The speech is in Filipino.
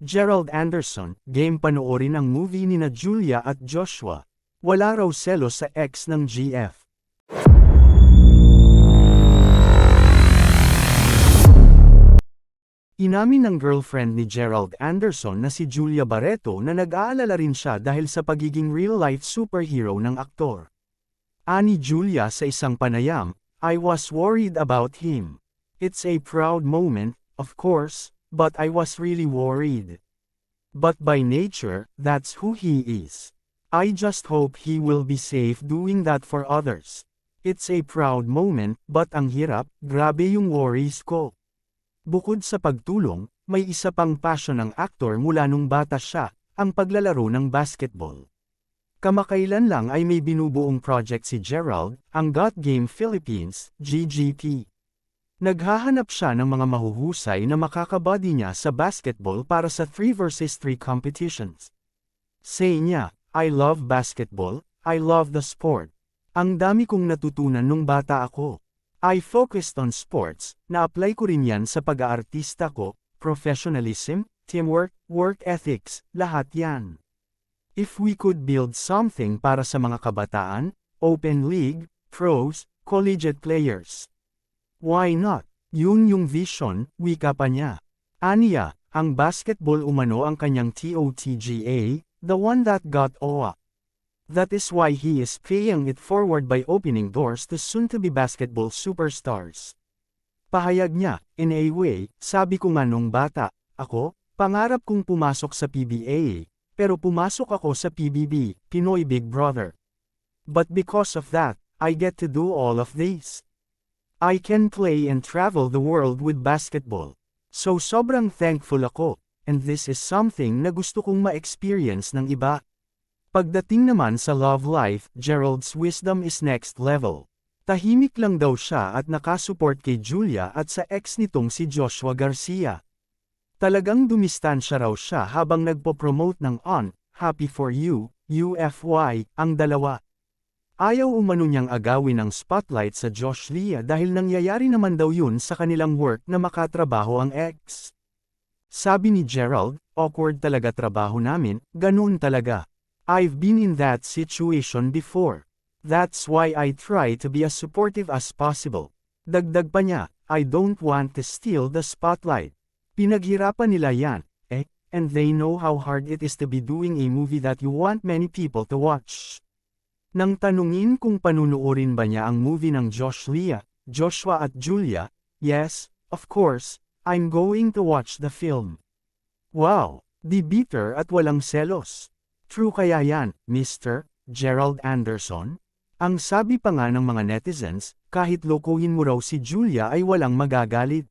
Gerald Anderson, game panoorin ang movie nina Julia at Joshua. Wala raw selos sa ex ng GF. Inamin ng girlfriend ni Gerald Anderson na si Julia Barreto na nag-aalala rin siya dahil sa pagiging real-life superhero ng aktor. Ani Julia sa isang panayam, "I was worried about him. It's a proud moment, of course, but I was really worried. But by nature, that's who he is. I just hope he will be safe doing that for others. It's a proud moment, but ang hirap, grabe yung worries ko." Bukod sa pagtulong, may isa pang passion ng aktor mula nung bata siya, ang paglalaro ng basketball. Kamakailan lang ay may binubuong project si Gerald, ang Got Game Philippines, GGP. Naghahanap siya ng mga mahuhusay na makakabody niya sa basketball para sa 3 vs 3 competitions. Say niya, "I love basketball, I love the sport. Ang dami kong natutunan nung bata ako. I focused on sports, na-apply ko rin yan sa pag-aartista ko, professionalism, teamwork, work ethics, lahat yan. If we could build something para sa mga kabataan, open league, pros, collegiate players. Why not? Yun yung vision," wika pa niya. Aniya, ang basketball umano ang kanyang TOTGA, the one that got OWA. That is why he is paying it forward by opening doors to soon-to-be basketball superstars. Pahayag niya, "In a way, sabi ko nga nung bata, ako, pangarap kong pumasok sa PBA, pero pumasok ako sa PBB, Pinoy Big Brother. But because of that, I get to do all of this. I can play and travel the world with basketball. So sobrang thankful ako, and this is something na gusto kong ma-experience ng iba." Pagdating naman sa love life, Gerald's wisdom is next level. Tahimik lang daw siya at nakasupport kay Julia at sa ex nitong si Joshua Garcia. Talagang dumistansya raw siya habang nagpo-promote ng On, Happy for You, UFY, ang dalawa. Ayaw umano niyang agawin ang spotlight sa Josh Lia dahil nangyayari naman daw yun sa kanilang work na makatrabaho ang ex. Sabi ni Gerald, "Awkward talaga trabaho namin, ganun talaga. I've been in that situation before. That's why I try to be as supportive as possible." Dagdag pa niya, "I don't want to steal the spotlight. Pinaghirapan nila yan, and they know how hard it is to be doing a movie that you want many people to watch." Nang tanungin kung panunuorin ba niya ang movie ng Josh Lia, Joshua at Julia, "Yes, of course, I'm going to watch the film." Wow, di bitter at walang selos. True kaya yan, Mr. Gerald Anderson? Ang sabi pa nga ng mga netizens, kahit lokohin mo raw si Julia ay walang magagalit.